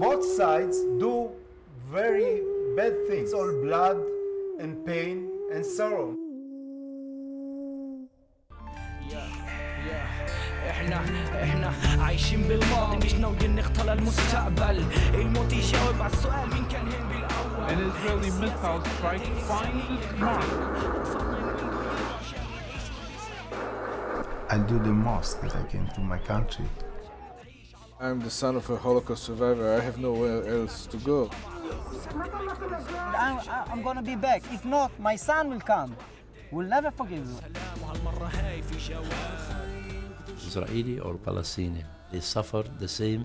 Both sides do very bad things. It's all blood and pain and sorrow. احنا عايشين بالماضي مش ناويين نختار المستقبل الموت يجاوب على السؤال مين كان هين بالاول. An Israeli missile strike finds its mark. I'll do the most that I can to my country. I'm the son of a Holocaust survivor. I have nowhere else to go. I'm gonna be back. If not, my son will come. We'll never forgive you. Israeli or Palestinian, they suffer the same.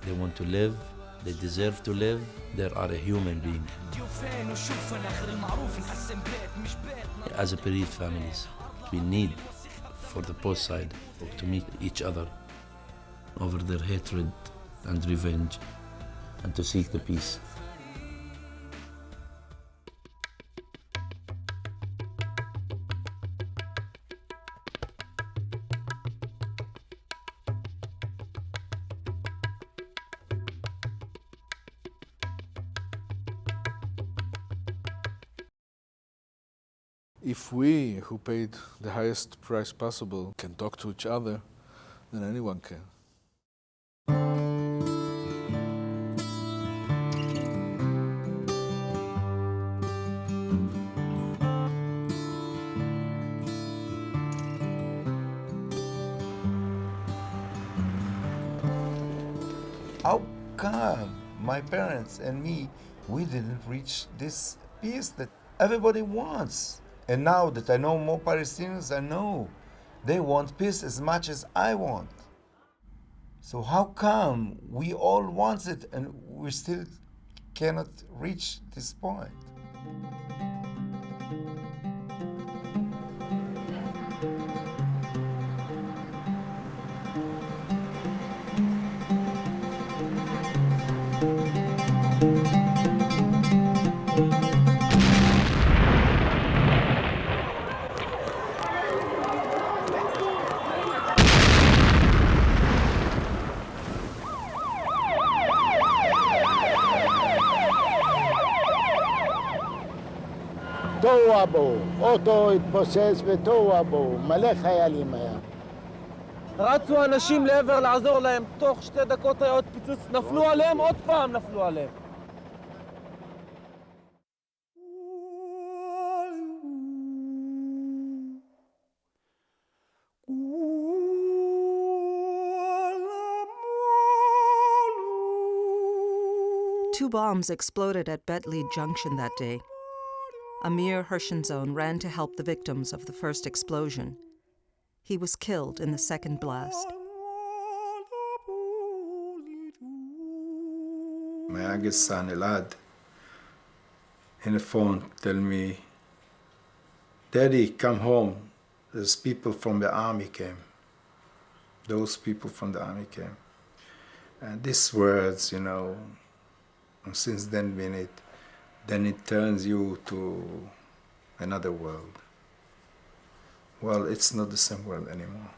They want to live, they deserve to live, they are a human being. As a bereaved families, we need for the both sides to meet each other over their hatred and revenge and to seek the peace. If we, who paid the highest price possible, can talk to each other, then anyone can. How come my parents and me, we didn't reach this peace that everybody wants? And now that I know more Palestinians, I know they want peace as much as I want. So how come we all want it and we still cannot reach this point? תוהו ובוהו, אוטו התפוצץ ותוהו ובוהו, מלא חיילים היה. רצו אנשים לעבר לעזור להם, תוך 2 דקות היה עוד פיצוץ, נפלו עליהם, עוד פעם נפלו עליהם. Two bombs exploded at Betley Junction that day. Roni Hirshenzon ran to help the victims of the first explosion. He was killed in the second blast. My youngest son, Elad, in the phone, tell me, Daddy, come home. There's people from the army came. Those people from the army came. And these words, you know, since then it turns you to another world. Well, it's not the same world anymore.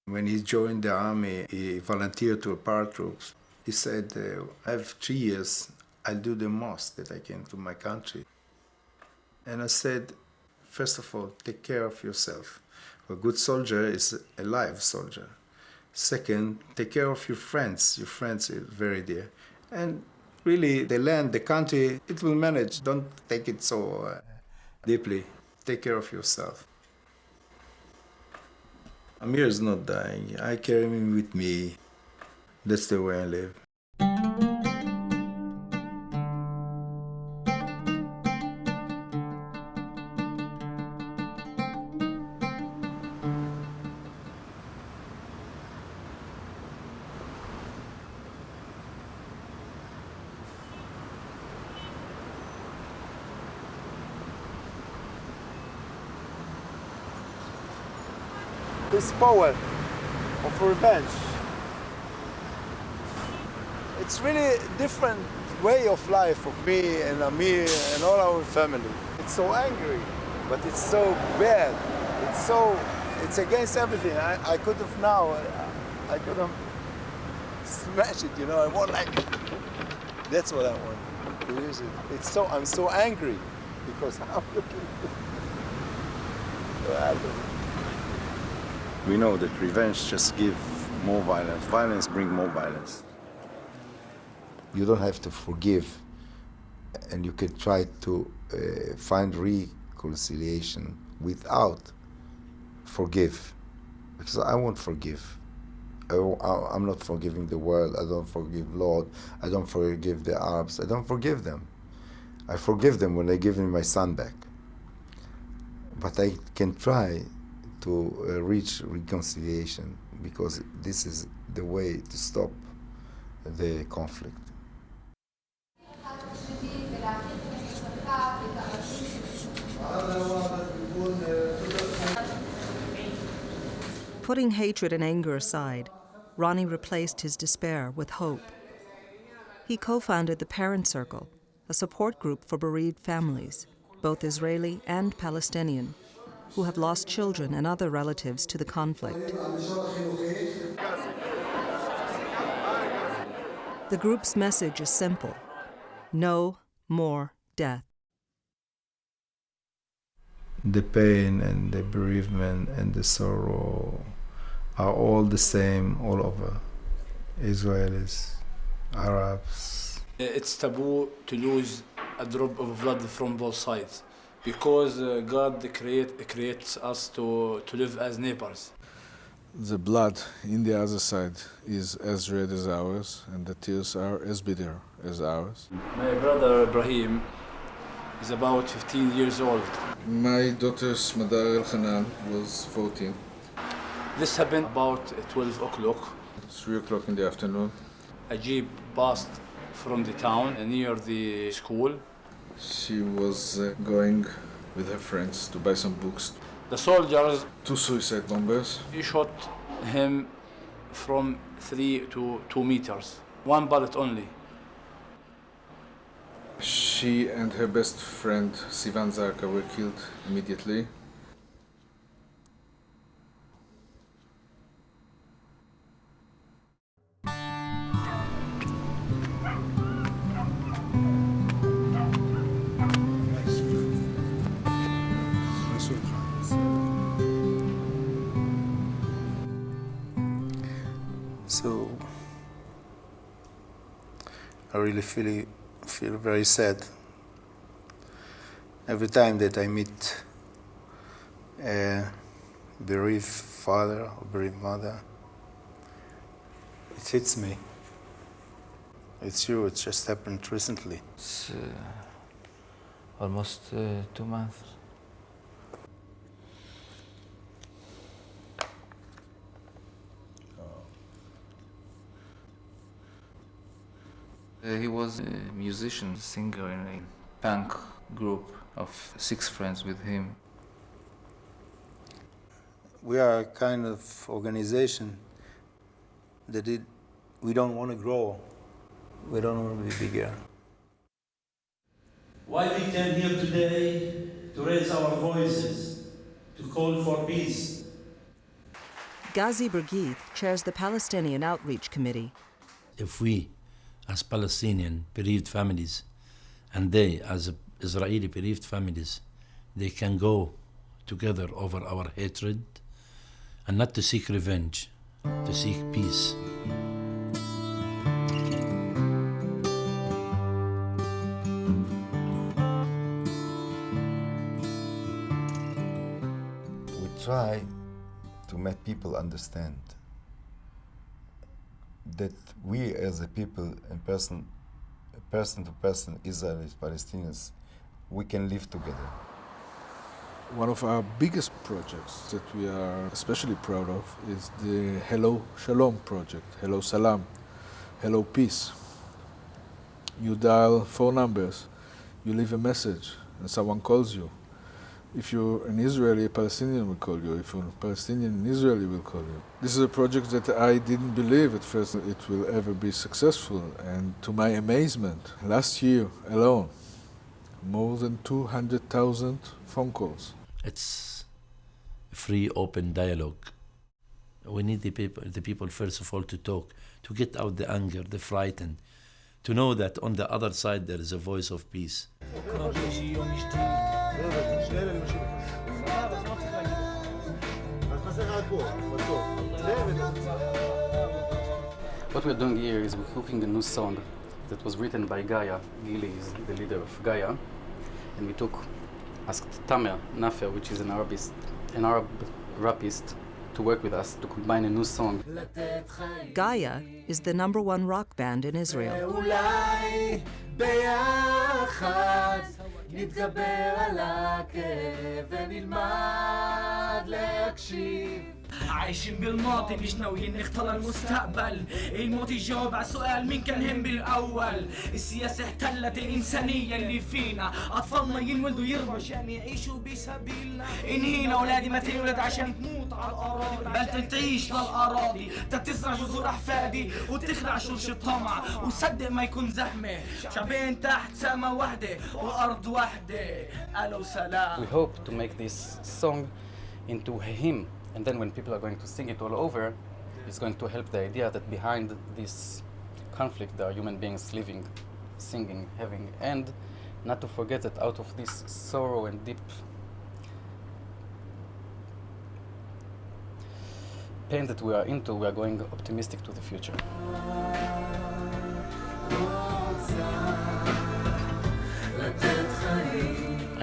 When he joined the army, he volunteered to paratroops. He said, I have 3 years, I'll do the most that I can to my country. And I said, first of all, take care of yourself. A good soldier is a live soldier. Second, take care of your friends. Your friends are very dear. And really, the land, the country, it will manage. Don't take it so deeply. Take care of yourself. Amir is not dying. I carry him with me. That's the way I live. This power of revenge. It's really a different way of life of me and Amir and all our family. It's so angry, but it's so bad. It's against everything. I could have now, I could have smashed it, I want that's what I want. To use it. I'm so angry because I'm looking. We know that revenge just gives more violence. Violence brings more violence. You don't have to forgive, and you can try to find reconciliation without forgive, because I won't forgive. I'm not forgiving the world. I don't forgive Lord. I don't forgive the Arabs. I don't forgive them. I forgive them when they give me my son back. But I can try to reach reconciliation, because this is the way to stop the conflict. Putting hatred and anger aside, Roni replaced his despair with hope. He co-founded the Parent Circle, a support group for bereaved families, both Israeli and Palestinian, who have lost children and other relatives to the conflict. The group's message is simple: no more death. The pain and the bereavement and the sorrow are all the same all over. Israelis, Arabs. It's taboo to lose a drop of blood from both sides, because God creates us to live as neighbors. The blood in the other side is as red as ours, and the tears are as bitter as ours. My brother Ibrahim is about 15 years old. My daughter Smadar El-Hanan was 14. This happened about 12 o'clock. 3 o'clock in the afternoon. A jeep passed from the town near the school. She was going with her friends to buy some books. The soldiers, 2 suicide bombers. he shot him from 3 to 2 meters. 1 bullet only. She and her best friend Sivan Zarka were killed immediately. So I really feel very sad every time that I meet a bereaved father or bereaved mother. It hits me. It's true, it just happened recently. It's almost 2 months. He was a musician, singer in a punk group of 6 friends with him. We are a kind of organization that we don't want to grow. We don't want to be bigger. Why we came here today to raise our voices, to call for peace. Ghazi Bergith chairs the Palestinian Outreach Committee. If we, as Palestinian bereaved families, and they, as Israeli bereaved families, they can go together over our hatred and not to seek revenge, to seek peace. We try to make people understand that we as a people and person to person, Israelis, Palestinians, we can live together. One of our biggest projects that we are especially proud of is the Hello Shalom project, Hello Salam, Hello Peace. You dial 4 numbers, you leave a message, and someone calls you. If you're an Israeli, a Palestinian will call you. If you're a Palestinian, an Israeli will call you. This is a project that I didn't believe at first it will ever be successful. And to my amazement, last year alone, more than 200,000 phone calls. It's free, open dialogue. We need the people first of all to talk, to get out the anger, the frightened, to know that on the other side there is a voice of peace. What we're doing here is we're cooking a new song that was written by Gaia. Gili is the leader of Gaia. And we asked Tamer Nafer, which is an Arab rapist, to work with us to combine a new song. Gaia is the #1 rock band in Israel. عايشين بالماضي مش ناويين نختار المستقبل. الموت يجاوب على سؤال مين كان هم بالأول. السياسة احتلت الإنسانية اللي فينا. أطفالنا ينولدوا يربوا عشان يعيشوا بسبيلنا. انهينا أولادي ما تنولد عشان تموت على الأراضي بل تعيش للأراضي. تزرع جذور أحفادي وتخلع شرش الطمع وصدق ما يكون زحمة. شعبين تحت سما واحدة وأرض واحدة. ألو سلام. We hope to make this song into a hymn. And then when people are going to sing it all over, it's going to help the idea that behind this conflict there are human beings living, singing, having, and not to forget that out of this sorrow and deep pain that we are into, we are going optimistic to the future.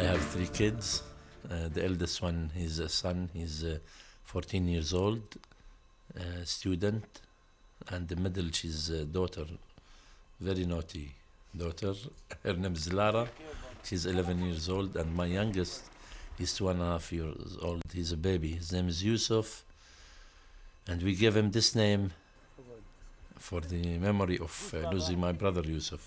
I have 3 kids. The eldest one, he's a son, he's 14 years old, student, and the middle, she's a daughter, very naughty daughter. Her name is Lara, she's 11 years old, and my youngest is 2.5 years old. He's a baby, his name is Yusuf, and we gave him this name for the memory of losing my brother Yusuf.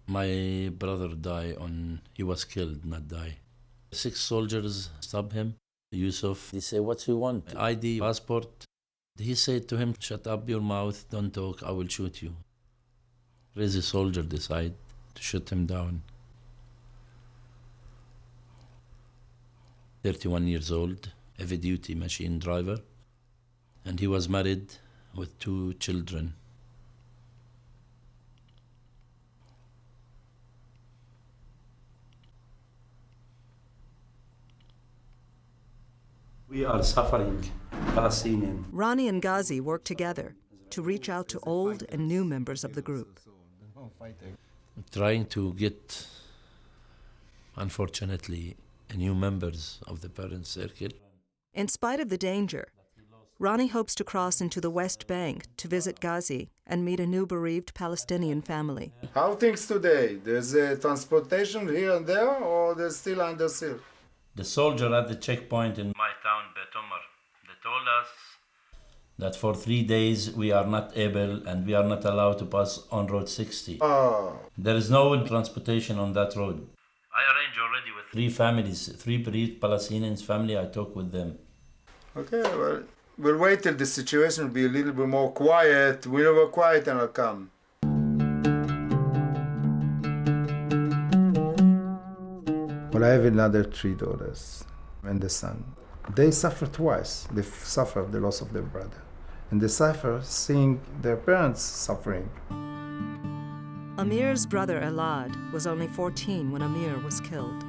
My brother he was killed, not die. 6 soldiers stopped him. Yusuf, they say, "What you want? ID, passport?" He said to him, "Shut up your mouth, don't talk, I will shoot you." Crazy soldier decided to shoot him down. 31 years old, heavy-duty machine driver, and he was married with 2 children. We are suffering, Palestinian. Roni and Ghazi work together to reach out to old and new members of the group. Trying to get, unfortunately, new members of the parent circle. In spite of the danger, Roni hopes to cross into the West Bank to visit Ghazi and meet a new bereaved Palestinian family. How things today? There's transportation here and there, or there's still under siege? The soldier at the checkpoint in my town, Bet Omar, they told us that for 3 days we are not able and we are not allowed to pass on Road 60. There is no transportation on that road. I arranged already with 3 families, 3 bereaved Palestinians family. I talked with them. Okay, well, we'll wait till the situation will be a little bit more quiet. We'll be quiet and I'll come. Well, I have another 3 daughters and the son. They suffer twice. They suffer the loss of their brother. And they suffer seeing their parents suffering. Amir's brother Elad was only 14 when Amir was killed.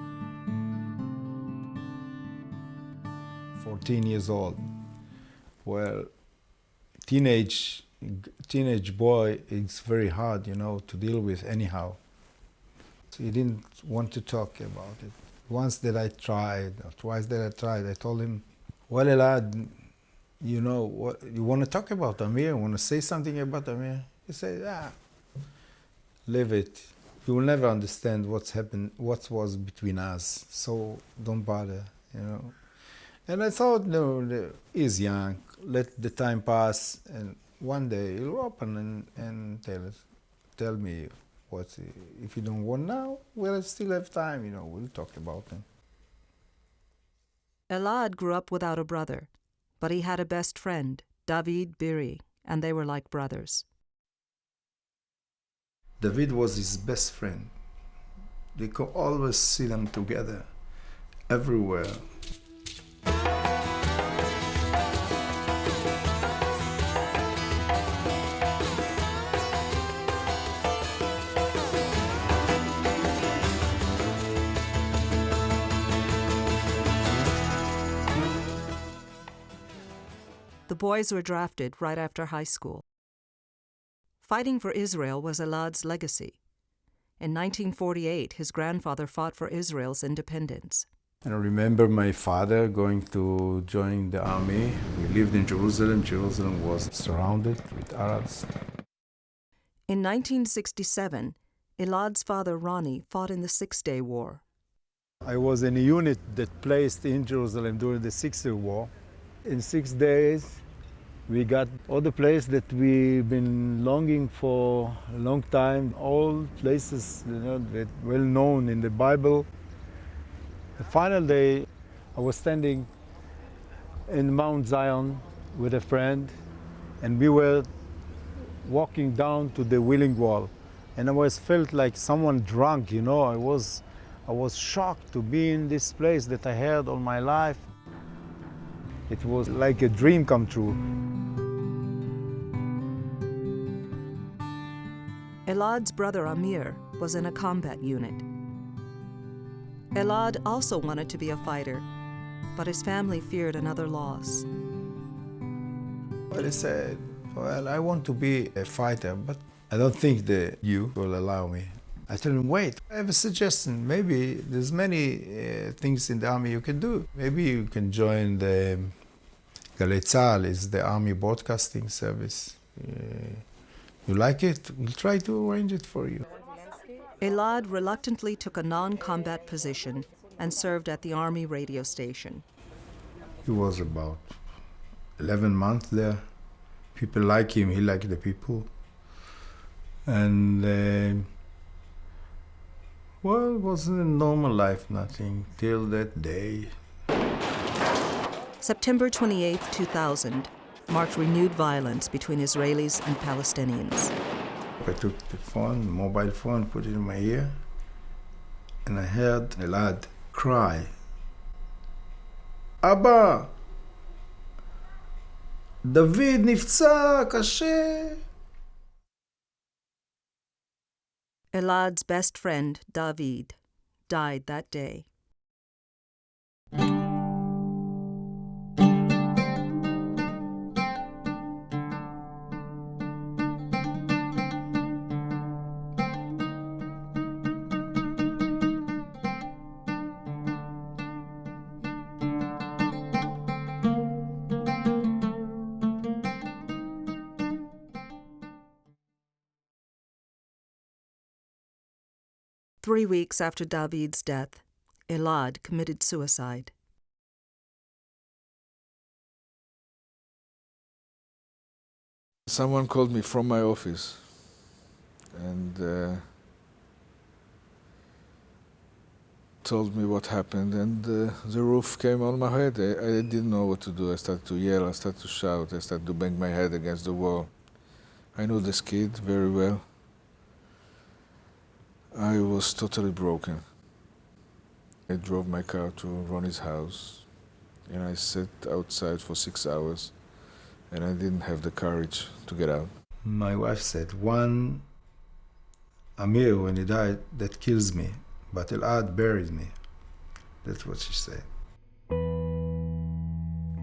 14 years old. Well, teenage boy, it's very hard, to deal with anyhow. So he didn't want to talk about it. Once that I tried, or twice that I tried, I told him, well, Elad, what, you want to talk about Amir? You want to say something about Amir? He said, leave it. You will never understand what's happened, what was between us, so don't bother, And I thought, no, he's young, let the time pass, and one day he'll open and tell me what. If you don't want now, we'll still have time, we'll talk about him. Elad grew up without a brother, but he had a best friend, David Biri, and they were like brothers. David was his best friend. They could always see them together, everywhere. The boys were drafted right after high school. Fighting for Israel was Elad's legacy. In 1948, his grandfather fought for Israel's independence. And I remember my father going to join the army. We lived in Jerusalem. Jerusalem was surrounded with Arabs. In 1967, Elad's father Roni fought in the Six-Day War. I was in a unit that placed in Jerusalem during the Six-Day War. In 6 days, we got all the places that we've been longing for a long time, all places that well known in the Bible. The final day, I was standing in Mount Zion with a friend, and we were walking down to the Wailing Wall, and I felt like someone drunk. I was shocked to be in this place that I heard all my life. It was like a dream come true. Elad's brother Amir was in a combat unit. Elad also wanted to be a fighter, but his family feared another loss. Well, he said, well, I want to be a fighter, but I don't think that you will allow me. I told him, wait, I have a suggestion. Maybe there's many things in the army you can do. Maybe you can join the Galei Tzahal, is the army broadcasting service. You like it? We'll try to arrange it for you. Elad reluctantly took a non-combat position and served at the army radio station. He was about 11 months there. People like him, he liked the people. And well, it wasn't a normal life, nothing, till that day. September 28, 2000, marked renewed violence between Israelis and Palestinians. I took the mobile phone, put it in my ear, and I heard Elad cry, Abba, David nifza kashe. Elad's best friend, David, died that day. 3 weeks after David's death, Elad committed suicide. Someone called me from my office, and told me what happened, and the roof came on my head. I didn't know what to do. I started to yell, I started to shout, I started to bang my head against the wall. I knew this kid very well. I was totally broken. I drove my car to Roni's house, and I sat outside for 6 hours, and I didn't have the courage to get out. My wife said, one Amir, when he died, that kills me, but Elad buried me. That's what she said.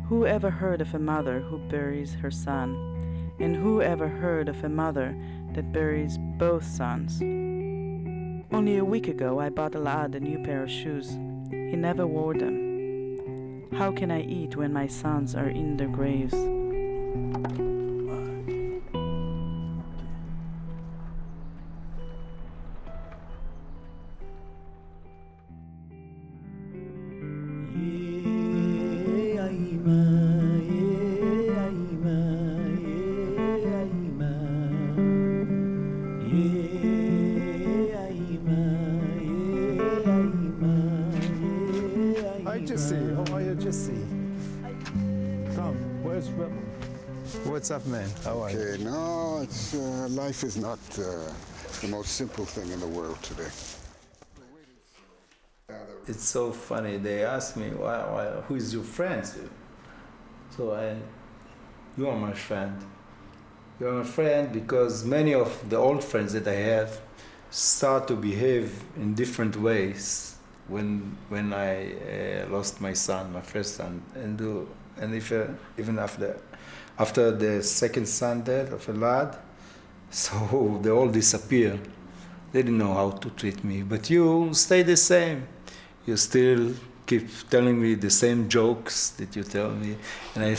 Who ever heard of a mother who buries her son? And who ever heard of a mother that buries both sons? Only a week ago, I bought Elad a new pair of shoes. He never wore them. How can I eat when my sons are in their graves? What's up, man? How are you? Okay, no, it's life is not the most simple thing in the world today. it's so funny. They ask me, who is your friend? So you are my friend. You are my friend because many of the old friends that I have start to behave in different ways when I lost my son, my first son, and if even after the second son death of a lad, so they all disappear. They didn't know how to treat me, but you stay the same. You still keep telling me the same jokes that you tell me, and I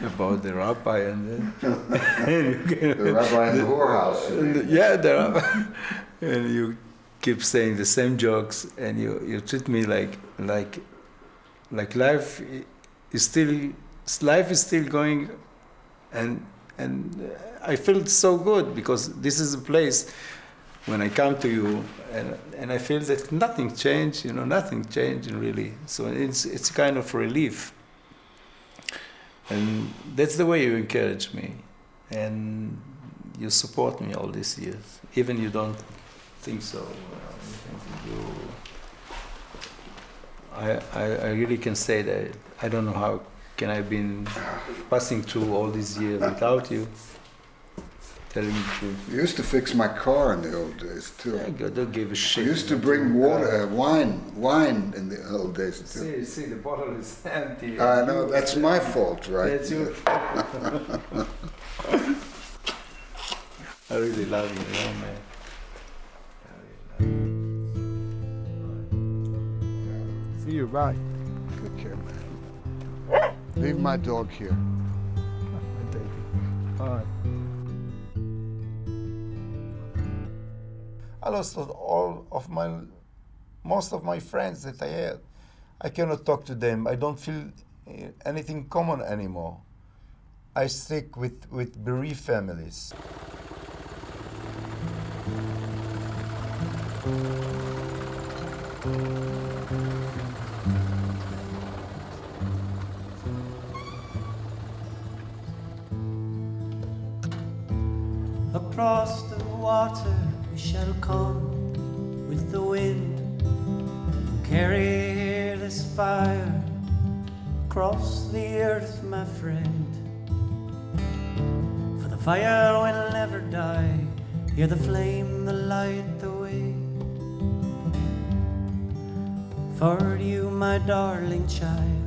about the rabbi and the rabbi in the whorehouse. Yeah, the rabbi, and you keep saying the same jokes, and you treat me like life is still going, and I feel so good because this is a place when I come to you and I feel that nothing changed, nothing changed really. So it's kind of relief. And that's the way you encourage me. And you support me all these years. Even you don't think so. I really can say that I don't know how can I been passing through all these years without you. Telling me to. You used to fix my car in the old days too. Yeah, don't give a shit. You used to bring water, wine in the old days too. See, the bottle is empty. I know, that's my fault, right? That's your fault. I really love you, man. See you, bye. Good care, man. Leave my dog here. All right. I lost most of my friends that I had. I cannot talk to them. I don't feel anything common anymore. I stick with bereaved families. Across the water we shall come with the wind, carry this fire across the earth, my friend. For the fire will never die, hear the flame, the light, the way. For you, my darling child.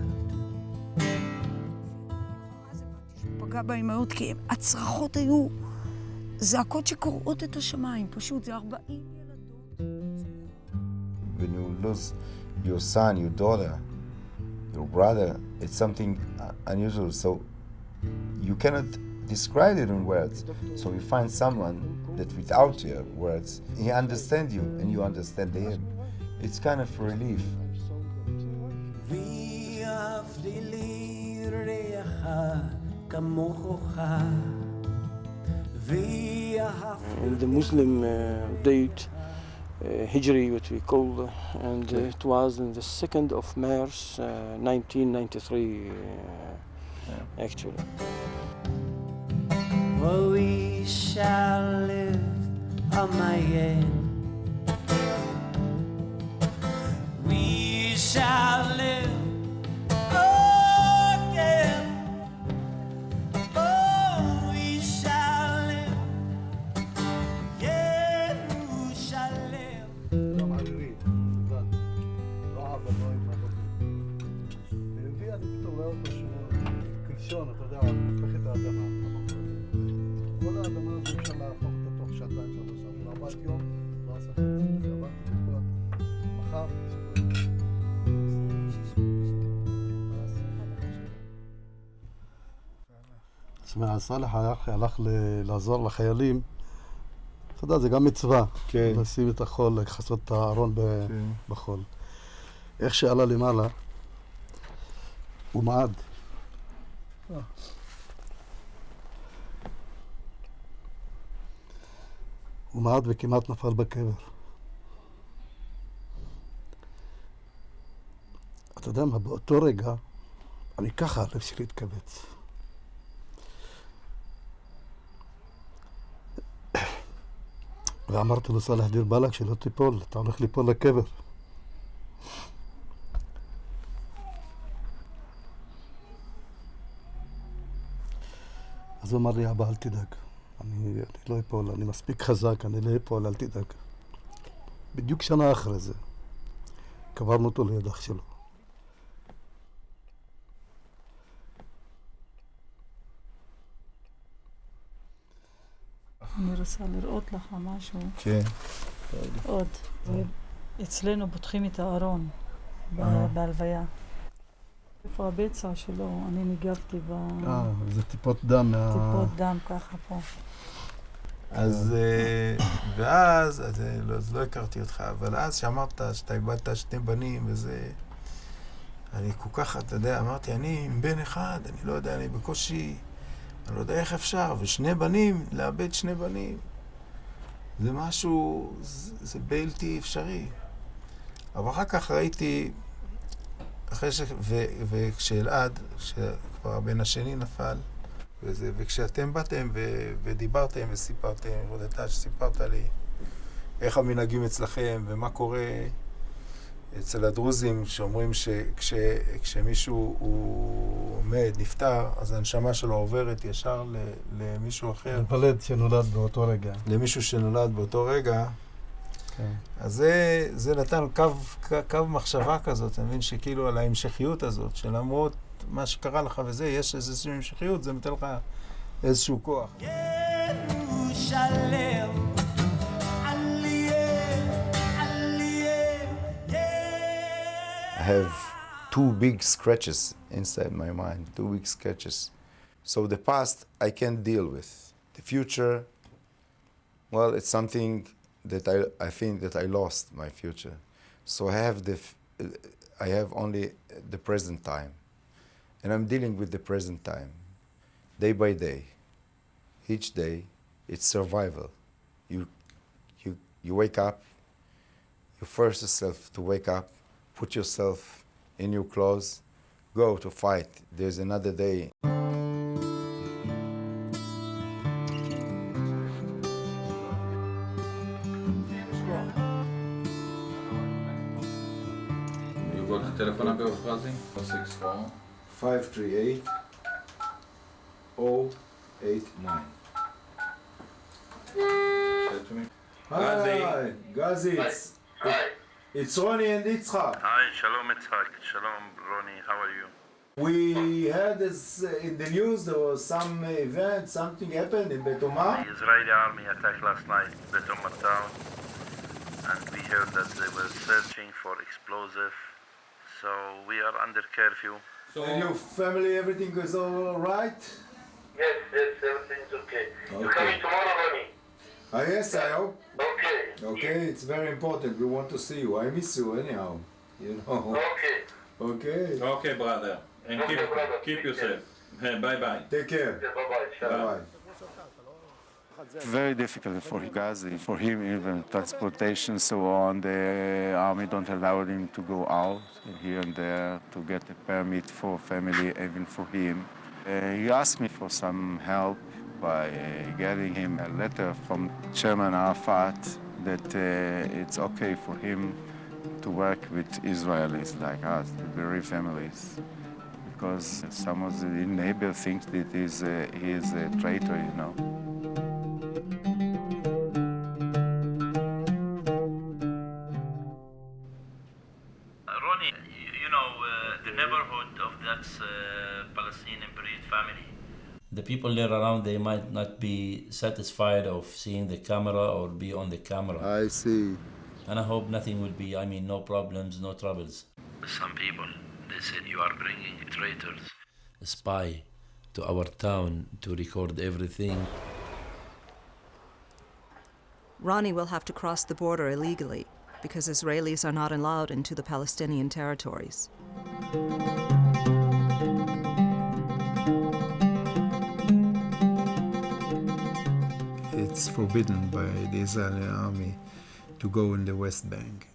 פגע באימהות כי הצרחות היו זעקות שקוראות את השמיים, פשוט זה 40 ילדות. When you lose your son, your daughter, your brother, it's something unusual. So you cannot describe it in words. So you find someone that without your words, he understands you and you understand him. It's kind of relief. In the Muslim date, Hijri, what we call, and it was in the 2nd of March, 1993, actually. Oh, we shall live on my end. We shall live again. Oh, we shall live. Yeah, we shall live. אתה יודע, הופך את האדמה. כל האדמה הזו אפשר להפוך אותה תוך שעתיים, 3 שעות. 4 יום, לא עשה חצי, עברתי בכל מחר. תשמע, סלח הלך לעזור לחיילים. אתה יודע, זה גם מצווה. כן. לשים את החול, לחסות את הארון בחול. איך שעלה למעלה, הוא מעד. הוא מעד וכמעט נפל בקבר. אתה יודע מה, באותו רגע, אני ככה, הלב שלי התכווץ. ואמרתי לו, סלח דיר בלק, שלא תיפול, אתה הולך ליפול לקבר. אז הוא אמר לי, אבא, אל תדאג. אני לא אפול, אני מספיק חזק, אני לא אפול, אל תדאג. בדיוק שנה אחרי זה, קברנו אותו ליד אח שלו. אני רוצה לראות לך משהו. כן. עוד. אצלנו פותחים את הארון בהלוויה. איפה הבצע שלו? אני ניגבתי זה טיפות דם טיפות דם ככה פה. אז, ואז, אז לא הכרתי אותך, אבל אז שאמרת שאתה איבדת שני בנים וזה, אני כל כך, אתה יודע, אמרתי, אני עם בן אחד, אני לא יודע, אני בקושי, אני לא יודע איך אפשר, ושני בנים, לאבד שני בנים, זה משהו, זה בלתי אפשרי. אבל אחר כך ראיתי, וכשאלעד, כשכבר הבן השני נפל, וכשאתם באתם ודיברתם וסיפרתם, רודתה שסיפרת לי איך המנהגים אצלכם ומה קורה אצל הדרוזים, שאומרים שכשמישהו הוא מת, נפטר, אז הנשמה שלו עוברת ישר למישהו אחר. לפלד שנולד באותו רגע. למישהו שנולד באותו רגע. כן. אז זה נתן קו מחשבה כזאת, אני מבין שכאילו על ההמשכיות הזאת, שלמרות מה שקרה לך וזה, יש איזושהי המשכיות, זה נותן לך איזשהו כוח. I have two big scratches inside my mind, two big scratches. So the past I can't deal with. The future, well, it's something that I think that I lost my future. So I have only the present time. And I'm dealing with the present time, day by day. Each day, it's survival. You wake up, you force yourself to wake up, put yourself in your clothes, go to fight. There's another day. You got the telephone number of Razi? 64 538 089. Say to me. Hi, Gazi. It's Roni and Yitzhak. Hi, Shalom Yitzhak. Shalom Roni, how are you? We heard this in the news, there was some event, something happened in Bet Omar. The Israeli army attacked last night Bet Omar town, and we heard that they were searching for explosive, so we are under curfew. And your family, everything is all right? Yes, everything's okay. You're coming tomorrow, Roni? Yes, I hope. Okay. Okay, it's very important. We want to see you. I miss you anyhow. You know. Okay. Okay. Okay, brother. And keep yourself. Bye bye. Take care. Bye bye. Very difficult for Gazi, for him even, transportation, so on. The army don't allow him to go out here and there to get a permit for family, even for him. He asked me for some help by getting him a letter from Chairman Arafat that it's okay for him to work with Israelis like us, the bereaved families. Because some of the neighbors think that he is a traitor, you know. Roni, you know, the neighborhood of that Palestinian bereaved family, the people there around, they might not be satisfied of seeing the camera or be on the camera. I see. And I hope nothing will be, no problems, no troubles. some people, they said you are bringing traitors. A spy to our town to record everything. Roni will have to cross the border illegally because Israelis are not allowed into the Palestinian Territories. It's forbidden by the Israeli army to go in the West Bank.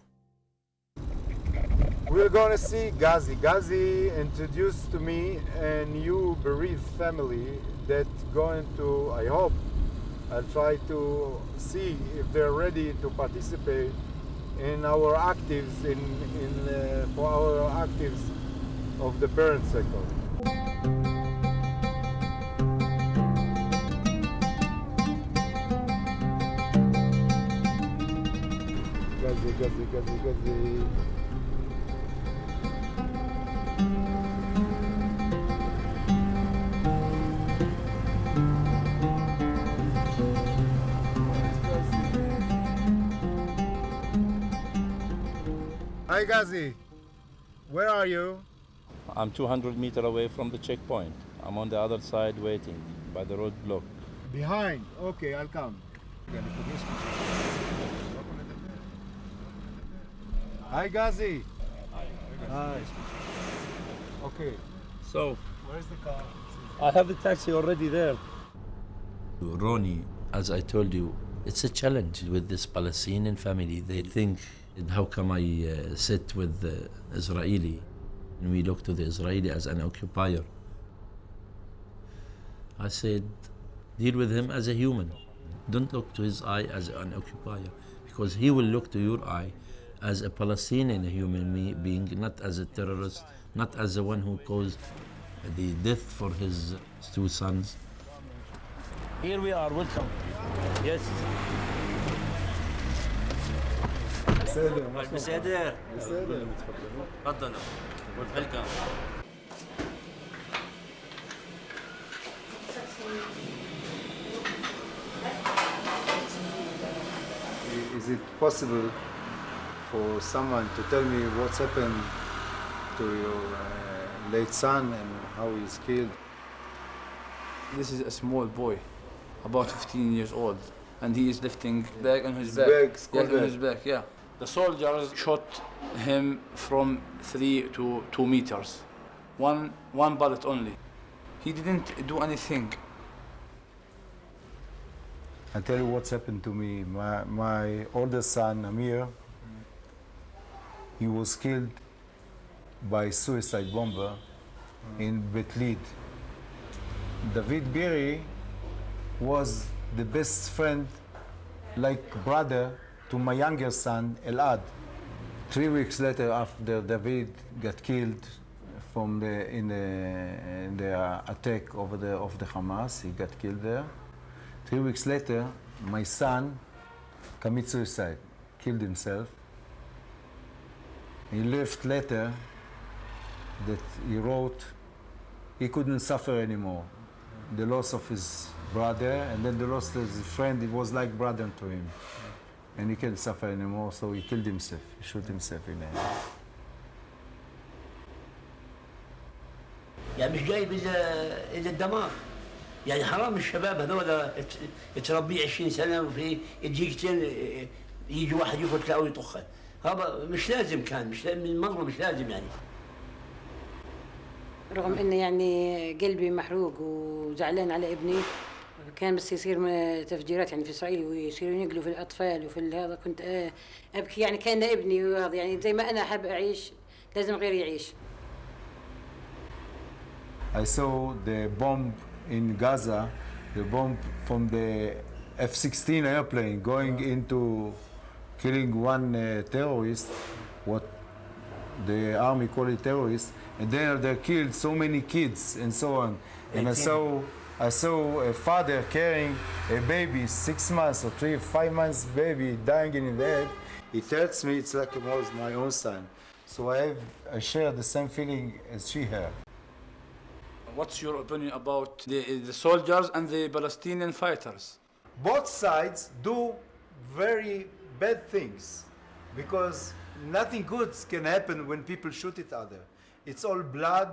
We're going to see Gazi. Gazi introduced to me a new bereaved family that's going to, I hope, I'll try to see if they're ready to participate in our actives, for our actives of the parent sector. Gazi. Hi Gazi, where are you? I'm 200 meters away from the checkpoint. I'm on the other side waiting by the roadblock. Behind? Okay, I'll come. Hi Gazi. Hi. Okay. So, where's the car? I have the taxi already there. Roni, as I told you, it's a challenge with this Palestinian family. They think, how come I sit with the Israeli? And we look to the Israeli as an occupier. I said, deal with him as a human. Don't look to his eye as an occupier, because he will look to your eye as a Palestinian human being, not as a terrorist, not as the one who caused the death for his two sons. Here we are, welcome. Yes. بسادر. تفضلوا. welcome. Is it possible for someone to tell me what's happened to your late son and how he's killed? This is a small boy, about 15 years old, and he is lifting bag on his back. On his back, yeah. The soldiers shot him from 3 to 2 meters. One bullet only. He didn't do anything. I'll tell you what's happened to me. My oldest son, Amir, he was killed by suicide bomber in Betlid. David Biri was the best friend, like brother, to my younger son, Elad. 3 weeks later, after David got killed in the attack of the Hamas, he got killed there. 3 weeks later, my son committed suicide, killed himself. He left letter that he wrote he couldn't suffer anymore. The loss of his brother, and then the loss of his friend, it was like brother to him. And he can't suffer anymore, so he killed himself. He shot himself in the head. يعني مش جايب إلا الدمار. يعني حرام الشباب هذول تربيه 20 سنة وفي دقيقتين يجي واحد يقتله أو يطخه. هذا مش لازم كان، مش من المنظر مش لازم يعني. رغم إن يعني قلبي محروق وزعلان على ابني، كان بس يصير تفجيرات يعني في إسرائيل ويصيروا ينقلوا في الأطفال وفي هذا، كنت أبكي يعني كان ابني، وهذا يعني زي ما أنا أحب أعيش لازم غيري يعيش. I saw the bomb in Gaza, the bomb from the F-16 airplane going into killing one terrorist, what the army call it terrorist, and then they killed so many kids and so on. And I saw a father carrying a baby, 6 months or 5 months baby dying in the head. It hurts me, it's like it was my own son. So I share the same feeling as she had. What's your opinion about the soldiers and the Palestinian fighters? Both sides do very bad things, because nothing good can happen when people shoot each other. It's all blood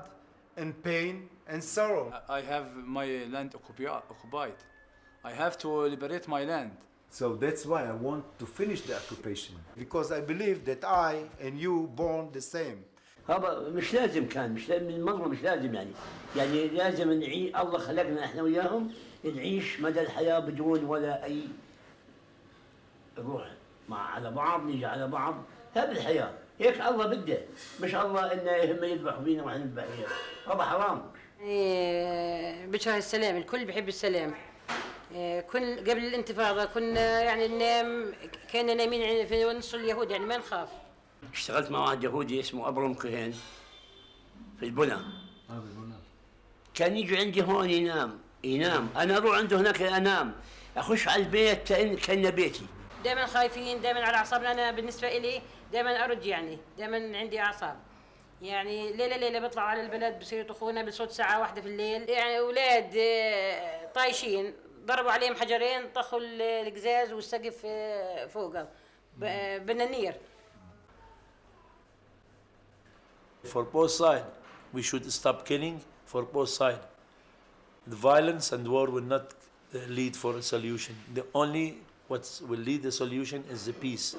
and pain and sorrow. I have my land occupied. I have to liberate my land. So that's why I want to finish the occupation, because I believe that I and you born the same. هذا مش لازم كان، مش لازم من المنظر، مش لازم يعني لازم نعيش. الله خلقنا احنا وياهم نعيش مدى الحياة بدون ولا أي روح على بعض، نيجي على بعض. هذه الحياة، هيك الله بده، مش الله إنه هم يذبحوا فينا ونحن نذبح فيهم. هذا حرام. بشر السلام، الكل بيحب السلام. كل قبل الانتفاضة كنا يعني ننام، كنا نايمين في نص اليهود يعني ما نخاف. اشتغلت مع واحد يهودي اسمه أبرم كهين في البنى. كان يجي عندي هون ينام أنا أروح عنده هناك أنام، أخش على البيت كأنه بيتي. دائما خايفين، دائما على أعصابنا. أنا بالنسبة إلي دائما أرد، يعني دائما عندي أعصاب. يعني ليلة بيطلعوا على البلد بصيروا يطخونا بصوت ساعة واحدة في الليل. يعني أولاد طايشين ضربوا عليهم حجرين، طخوا القزاز والسقف فوقه بالنير. For both sides, we should stop killing for both sides. The violence and war will not lead for a solution. The only what will lead the solution is the peace.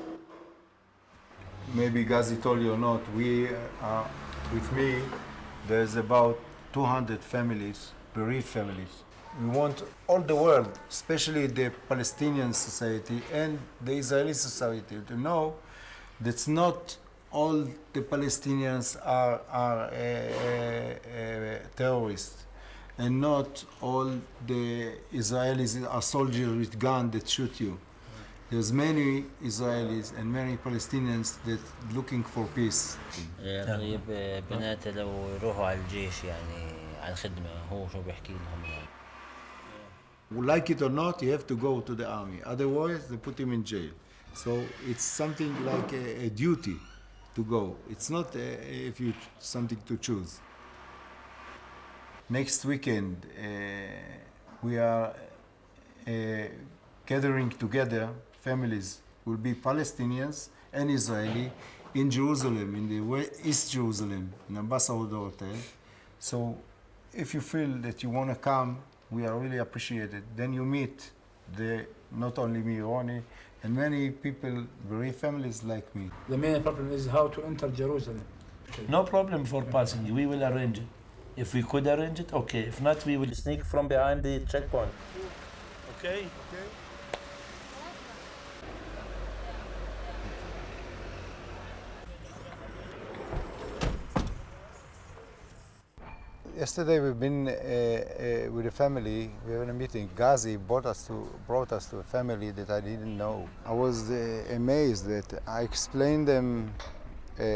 Maybe Ghazi told you or not, with me, there's about 200 families, bereaved families. We want all the world, especially the Palestinian society and the Israeli society, to know that not all the Palestinians are terrorists, and not all the Israelis are soldiers with guns that shoot you. There's many Israelis and many Palestinians that looking for peace. طيب بنات لو يروحوا على الجيش يعني على الخدمة هو شو بيحكي لهم يعني؟ Like it or not, you have to go to the army. Otherwise, they put him in jail. So it's something like a duty to go. It's not something to choose. Next weekend, we are gathering together. Families will be Palestinians and Israeli in Jerusalem, in the East Jerusalem, in Ambassador Hotel. So if you feel that you want to come, we are really appreciated. Then you meet not only me, Roni, and many people, very families like me. The main problem is how to enter Jerusalem. No problem for passing. We will arrange it. If we could arrange it, okay. If not, we will sneak from behind the checkpoint. Okay? Okay. Yesterday we've been with a family. We were in a meeting. Ghazi brought us to a family that I didn't know. I was amazed that I explained them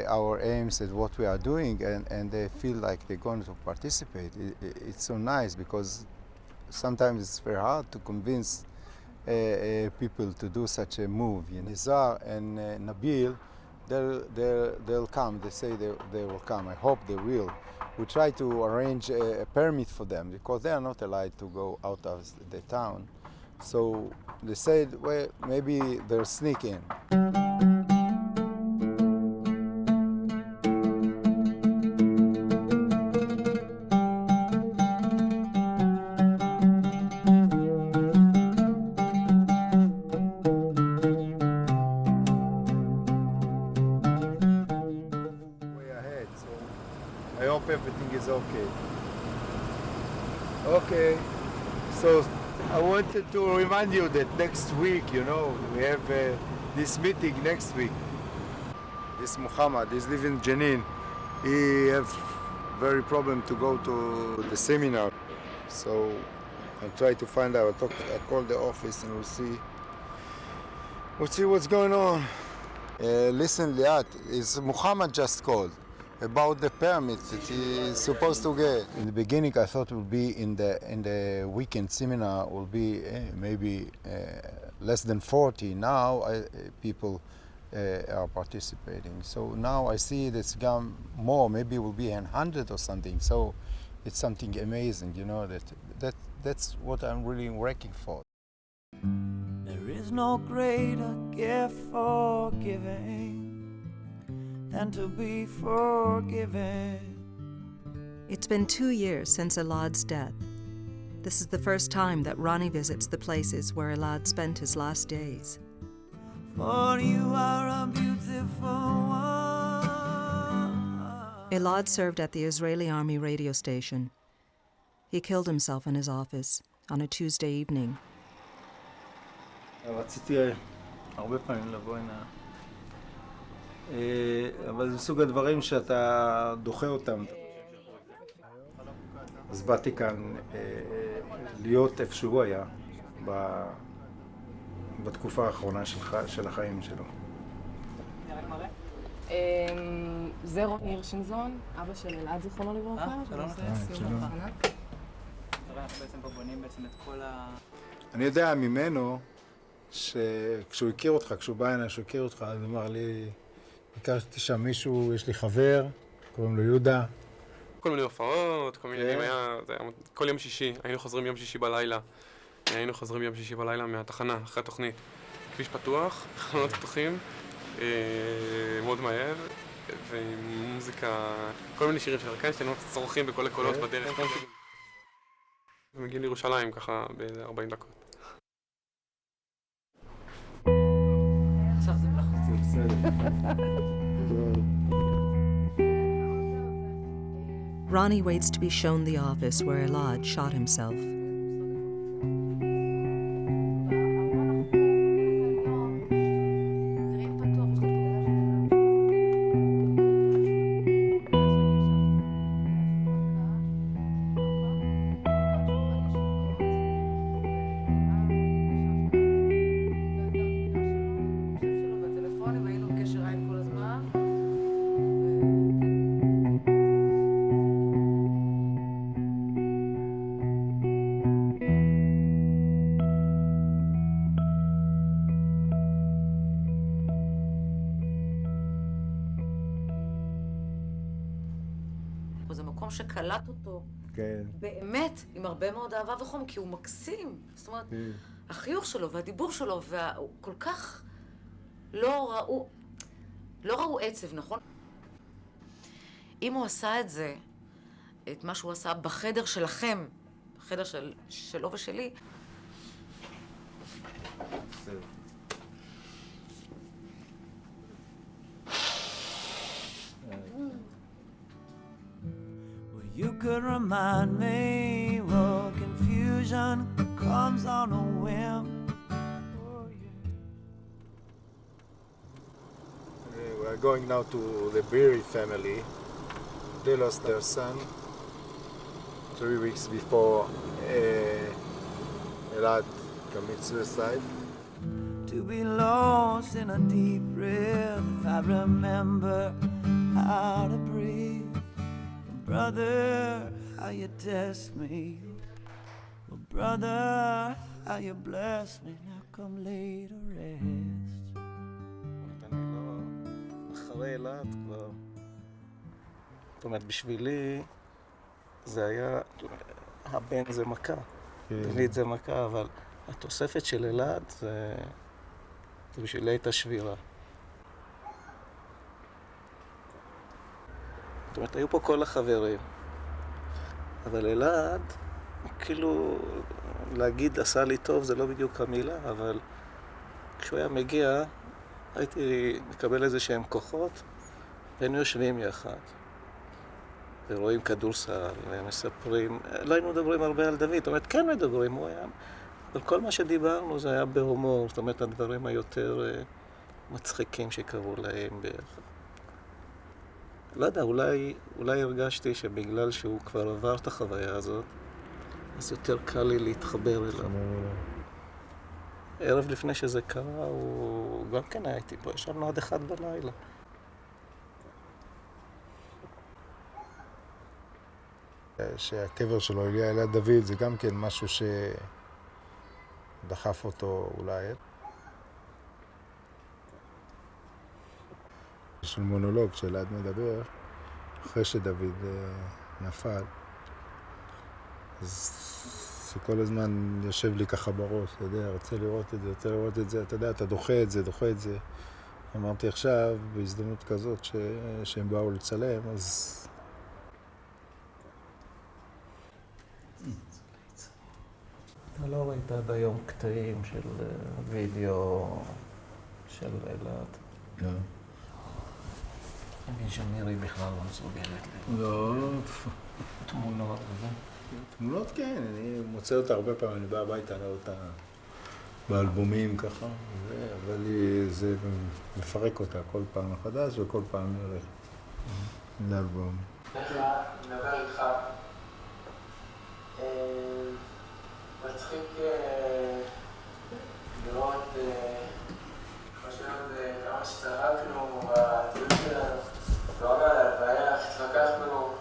our aims and what we are doing, and they feel like they're going to participate. It's so nice because sometimes it's very hard to convince people to do such a move. You know? Nizar and Nabil, they'll come. They say they will come. I hope they will. We try to arrange a permit for them because they are not allowed to go out of the town. So they said, well, maybe they'll sneak in. I hope everything is okay. Okay, so I wanted to remind you that next week, you know, we have this meeting next week. This Muhammad, he's living in Jenin. He have very problem to go to the seminar. So I'll try to find out. I'll call the office and we'll see what's going on. Listen, Liat, is Muhammad just called about the permit that he is supposed to get. In the beginning, I thought it would be in the weekend seminar will be maybe less than 40. Now people are participating. So now I see that's gone more. Maybe it will be 100 or something. So it's something amazing, you know. That's what I'm really working for. There is no greater gift for giving than to be forgiven. It's been 2 years since Elad's death. This is the first time that Roni visits the places where Elad spent his last days. For you are a beautiful one. Elad served at the Israeli Army radio station. He killed himself in his office on a Tuesday evening. רציתי הרבה פעמים לבוא הנה. אבל זה סוג הדברים שאתה דוחה אותם. אז באתי כאן להיות איפה שהוא היה, בתקופה האחרונה של החיים שלו. זה רוני הירשנזון, אבא של אלעד זיכרונו לברכה. שלום. אנחנו בעצם פה בונים בעצם את כל אני יודע ממנו שכשהוא הכיר אותך, כשהוא בא הנה, כשהוא הכיר אותך, אז הוא אמר לי, הכרתי שם מישהו, יש לי חבר, קוראים לו יהודה. כל מיני הופעות, כל מיני, כל יום שישי, היינו חוזרים יום שישי בלילה מהתחנה, אחרי התוכנית. כביש פתוח, חלונות פתוחים, מאוד מהר, ועם מוזיקה, כל מיני שירים של הרקנשטיין, צורכים בכל הקולות בדרך. ומגיעים לירושלים ככה ב-40 דקות. עכשיו זה Roni waits to be shown the office where Elad shot himself. זה מקום שקלט אותו, כן. באמת, עם הרבה מאוד אהבה וחום, כי הוא מקסים. זאת אומרת, החיוך שלו והדיבור שלו, והוא כל כך לא ראו עצב, נכון? אם הוא עשה את זה, את מה שהוא עשה בחדר שלכם, בחדר שלו ושלי, You could remind me what confusion comes on a whim. We are going now to the bereaved family. They lost their son 3 weeks before Elad committed suicide. To be lost in a deep river, if I remember how to breathe. Brother, how you test me. Well, brother, how you bless me. Now come lay to rest. אני לא... אחרי אלעד כבר... זאת אומרת, בשבילי זה היה... הבן זה מכה. בשבילי זה מכה, אבל התוספת של אלעד זה בשבילי הייתה שבירה. זאת אומרת, היו פה כל החברים, אבל אלעד, כאילו, להגיד עשה לי טוב זה לא בדיוק המילה, אבל כשהוא היה מגיע, הייתי מקבל איזה שהם כוחות, והיינו יושבים יחד, ורואים כדורסל, ומספרים, לא היינו מדברים הרבה על דוד, זאת אומרת, כן מדברים, הוא היה, אבל כל מה שדיברנו זה היה בהומור, זאת אומרת, הדברים היותר מצחיקים שקראו להם ביחד. לא יודע, אולי הרגשתי שבגלל שהוא כבר עבר את החוויה הזאת, אז יותר קל לי להתחבר אליו. ערב לפני שזה קרה, הוא גם כן היה איתי פה, ישבנו עד 1 בלילה. שהקבר שלו הגיע ליד דוד זה גם כן משהו שדחף אותו אולי. יש מונולוג שאלעד מדבר, אחרי שדוד נפל, אז שכל הזמן יושב לי ככה בראש, אתה יודע, רוצה לראות את זה, אתה יודע, אתה דוחה את זה. אמרתי עכשיו, בהזדמנות כזאת שהם באו לצלם, אז... אתה לא ראית עד היום קטעים של וידאו של אלעד? לא. אני מבין שמירי בכלל לא מסוגלת לא. תמונות וזה. תמונות כן, אני מוצא אותה הרבה פעמים, אני בא הביתה רואה אותה באלבומים ככה, אבל זה מפרק אותה כל פעם מחדש וכל פעם נראה לאלבום. איך נדבר איתך? מצחיק לראות כמה שצחקנו בטיול שלנו. לא על ההלוויה, איך התווכחנו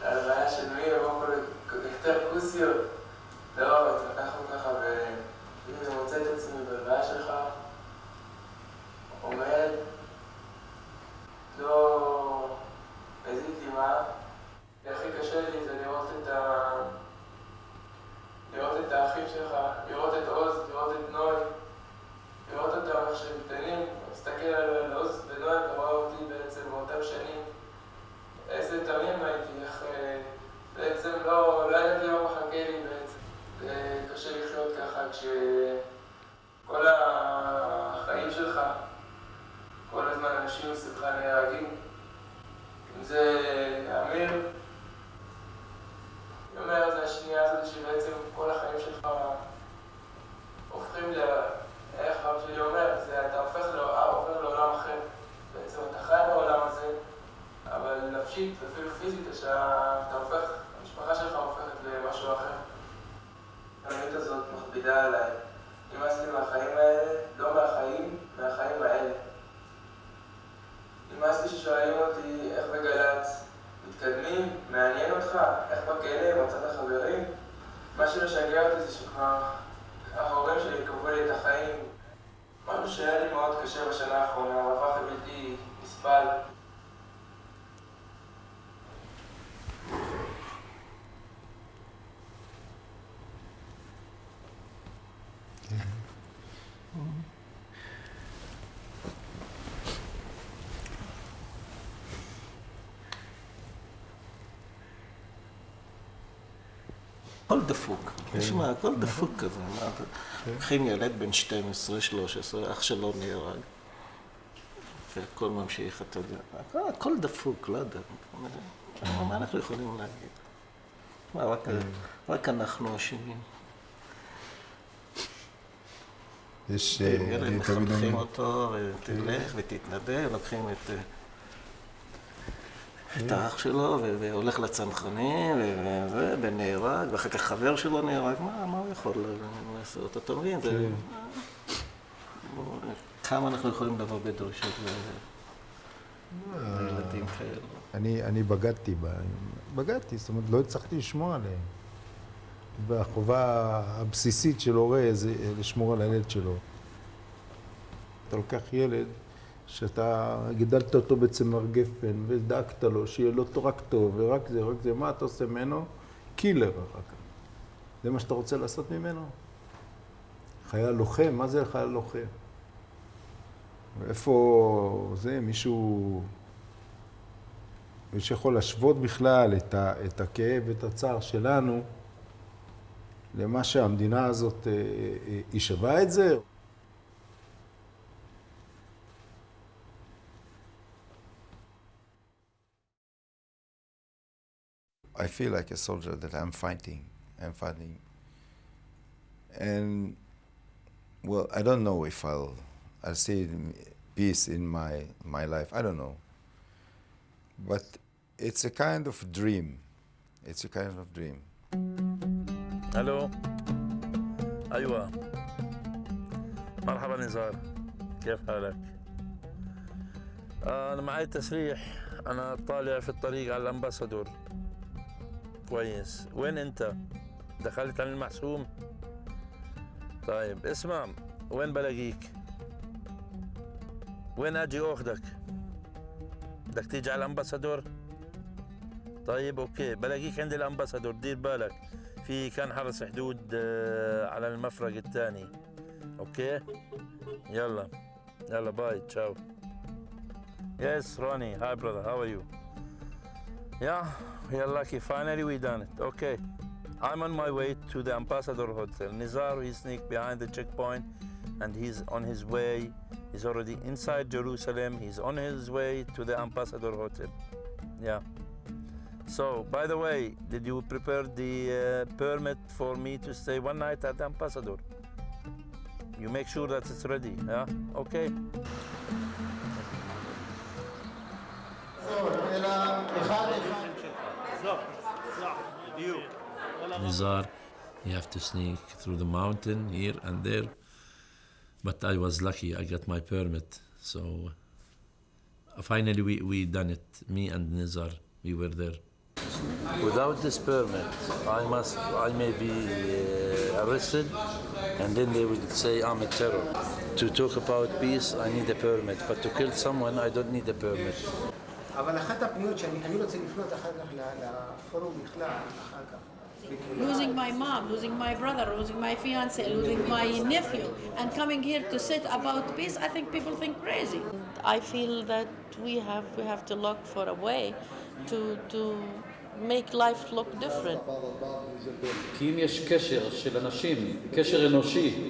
להלוויה של מי, ובואו יותר כוסיות. לא, התווכחנו ככה, ואם אני מוצא את עצמי בהלוויה שלך, עומד, לא מזיק דמעה. הכי קשה לי זה לראות את האחים שלך, לראות את עוז, לראות את נוי, לראות אותם איך שהם קטנים, להסתכל על עוז ונוי ורואה אותי בעצם באותם שנים. איזה תמים הייתי, איך בעצם לא ידעתי מה מחכה לי בעצם. זה קשה לחיות ככה כשכל החיים שלך, כל הזמן אנשים מסביבך נהרגים. אם זה אמיר, היא אומרת, זה השנייה הזאת שבעצם כל החיים שלך הופכים איך אבא שלי אומר, אתה עובר לעולם אחר. בעצם אתה חי בעולם הזה, אבל נפשית ואפילו פיזית, אתה הופך, המשפחה שלך הופכת למשהו אחר. האמת הזאת מכבידה עליי. נמאס לי מהחיים האלה, לא מהחיים האלה. נמאס לי ששואלים אותי איך בגל"צ מתקדמים, מעניין אותך, איך בכלא, מצאת החברים. מה שמשגע אותי זה שכבר ההורים שלי קבעו לי את החיים. משהו שהיה לי מאוד קשה בשנה האחרונה, הוא הפך לבלתי נסבל. הכל דפוק, תשמע, הכל דפוק כזה. לוקחים ילד בן 12, 13, אח שלו נהרג, והכל ממשיך, אתה יודע, הכל דפוק, לא יודע. מה אנחנו יכולים להגיד? רק אנחנו אשמים. ילד מחנכים אותו, תלך ותתנדב, לוקחים את האח שלו והולך לצנחנים ונהרג, ואחר כך חבר שלו נהרג, מה הוא יכול לעשות? אתה מבין? כמה אנחנו יכולים לבוא בדרישות לילדים כאלה? אני בגדתי, זאת אומרת, לא הצלחתי לשמור עליהם. והחובה הבסיסית של הורה זה לשמור על הילד שלו. אתה לוקח ילד שאתה גידלת אותו בצמר גפן ודאגת לו שיהיה לו רק טוב ורק זה, מה אתה עושה ממנו? קילר אחר כך. זה מה שאתה רוצה לעשות ממנו? חייל לוחם, מה זה חייל לוחם? איפה זה, מישהו יכול להשוות בכלל את הכאב ואת הצער שלנו למה שהמדינה הזאת היא שווה את זה? I feel like a soldier that I'm fighting. And, well, I don't know if I'll see peace in my life. I don't know. But it's a kind of dream. الو ايوه مرحبا نزار كيف حالك؟ انا معي تسريح انا طالع في الطريق على الامباسادور كويس وين انت؟ دخلت على المحسوم؟ طيب اسمع وين بلاقيك؟ وين اجي اخذك؟ بدك تيجي على الامباسادور؟ طيب اوكي بلاقيك عند الامباسادور دير بالك في كان حرس حدود على المفرق الثاني اوكي يلا باي تشاو Yes Roni, hi brother, how are you? Yeah, you're lucky, finally we done it. Okay, I'm on my way to the Ambassador Hotel. Nizar, he sneaked behind the checkpoint and he's on his way. He's already inside Jerusalem. He's on his way to the Ambassador Hotel. Yeah. So, by the way, did you prepare the permit for me to stay one night at the Ambassador? You make sure that it's ready, yeah? Okay. Nizar You have to sneak through the mountain here and there. But I was lucky, I got my permit. So finally we done it, me and Nizar, we were there. Without this permit, I may be arrested, and then they would say I'm a terror. To talk about peace, I need a permit, but to kill someone, I don't need a permit. אבל אחת הפניות שאני רוצה לפנות אחר כך לפורום בכלל, אחר כך. Losing my mom, losing my brother, losing my fiance, losing my nephew, and coming here to sit about peace, I think people think crazy. I feel that we have to look for a way to make life look different. כי אם יש קשר של אנשים, קשר אנושי,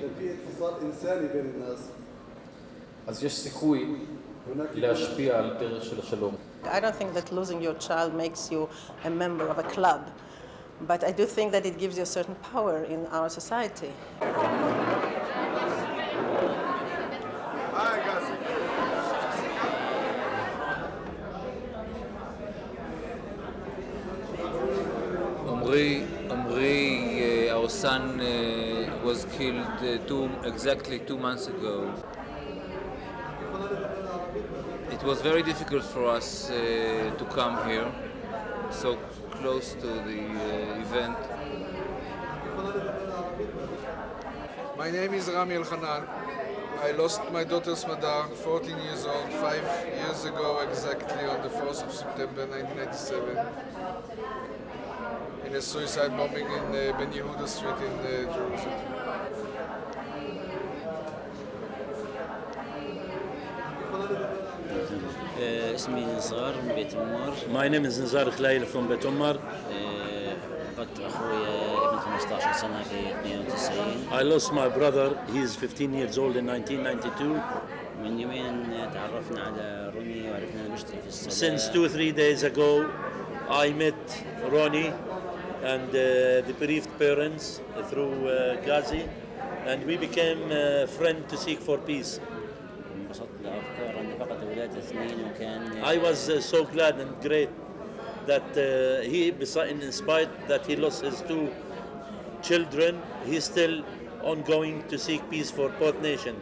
אז יש סיכוי להשפיע על דרך של השלום. I don't think that losing your child makes you a member of a club, but I do think that it gives you a certain power in our society. Our son was killed exactly 2 months ago. It was very difficult for us to come here, so close to the event. My name is Rami El-Hanan. I lost my daughter Smadar, 14 years old, 5 years ago exactly on the 4th of September 1997 in a suicide bombing in Ben Yehuda Street in Jerusalem. اسمي نزار من بيت أمار. My name is Nizar Khlail from بيت أمار. فقدت أخويا ابن 15 سنة في 92. I lost my brother. He is 15 years old in 1992. من يومين تعرفنا على روني وعرفنا نشترك في الصلاة. Since 2-3 days ago, I met Roni and the bereaved parents through Ghazi, and we became friends to seek for peace. I was so glad and great that in spite that he lost his 2 children, he's still ongoing to seek peace for both nations.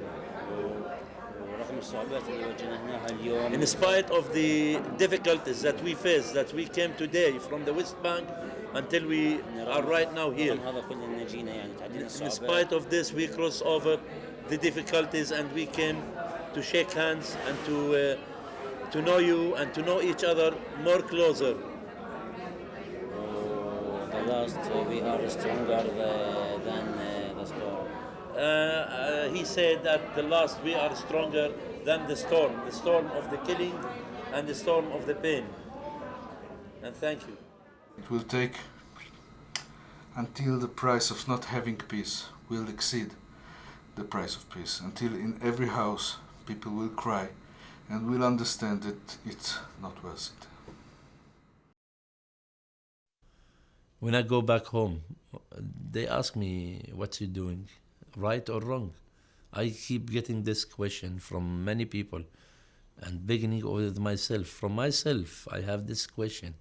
In spite of the difficulties that we face, that we came today from the West Bank until we are right now here. In spite of this, we crossed over the difficulties and we came to shake hands and to know you and to know each other more closer. The last we are stronger than the storm. He said that the last we are stronger than the storm of the killing and the storm of the pain. And thank you. It will take until the price of not having peace will exceed the price of peace, until in every house people will cry and will understand that it's not worth it. When I go back home, they ask me, what's you doing, right or wrong? I keep getting this question from many people and beginning with myself. From myself, I have this question.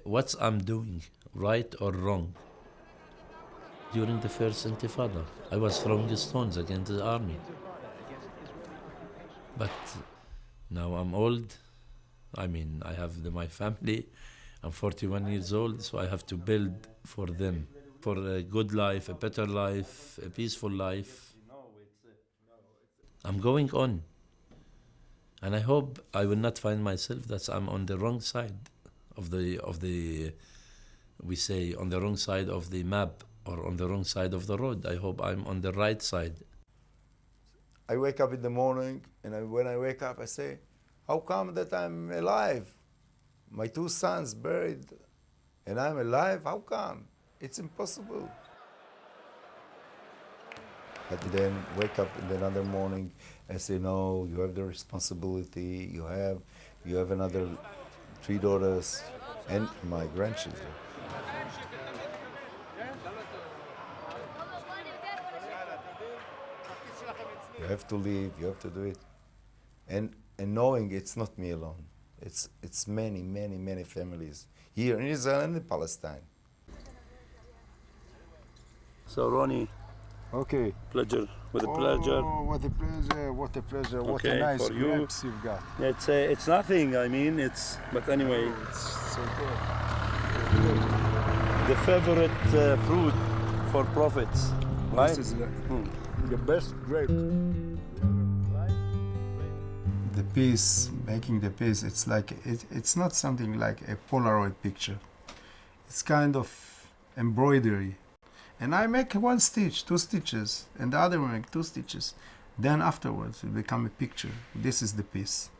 What's I'm doing, right or wrong? During the first Intifada, I was throwing stones against the army. But now I'm old. I mean, I have my family. I'm 41 years old, so I have to build for them, for a good life, a better life, a peaceful life. I'm going on. And I hope I will not find myself that I'm on the wrong side of the we say, on the wrong side of the map or on the wrong side of the road. I hope I'm on the right side. I wake up in the morning, and when I wake up, I say, how come that I'm alive? My 2 sons buried, and I'm alive? How come? It's impossible. But then wake up in another morning and say, no, you have the responsibility, you have another 3 daughters and my grandchildren. You have to leave, you have to do it. And knowing it's not me alone. It's many, many, many families here in Israel and in Palestine. So Roni, okay, pleasure, with a pleasure. Oh, what a pleasure! What a pleasure! What Okay, a nice for you. grapes you've got. It's nothing. I mean, but anyway, It's so good. the favorite fruit for prophets, right? This is the best grape. The piece, making the piece, it's like it's not something like a Polaroid picture. It's kind of embroidery. And I make one stitch, 2 stitches, and the other one make 2 stitches. Then afterwards it become a picture. This is the piece.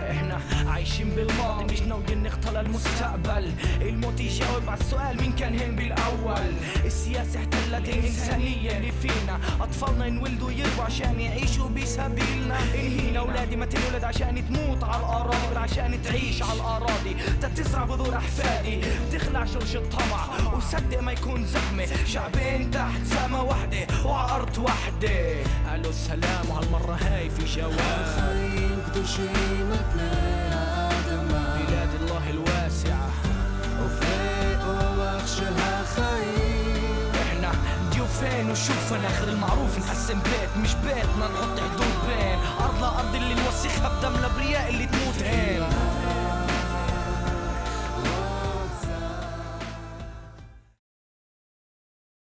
احنا عايشين بالماضي مش ناويين نختار المستقبل. الموت يجاوب على السؤال مين كان هين بالاول. السياسة احتلت الانسانية اللي فينا. اطفالنا ينولدوا يربوا عشان يعيشوا بسبيلنا. انهينا اولادي ما تنولد عشان تموت على الاراضي بل عشان تعيش على الاراضي. تزرع بذور احفادي تخلع شرش الطمع وصدق ما يكون زحمة. شعبين تحت سما وحدة وعلى ارض وحدة. قالوا السلام وهالمرة هاي في جواب. קדושים על פני האדמה, بلاد الله الواسعة עוברי אורח של החיים. احنا ضيوفين وشوفنا اخر المعروف نقسم بيت مش بيتنا نحط حدود بين ارض لارض اللي نوسخها بدم الابرياء اللي تموت هين.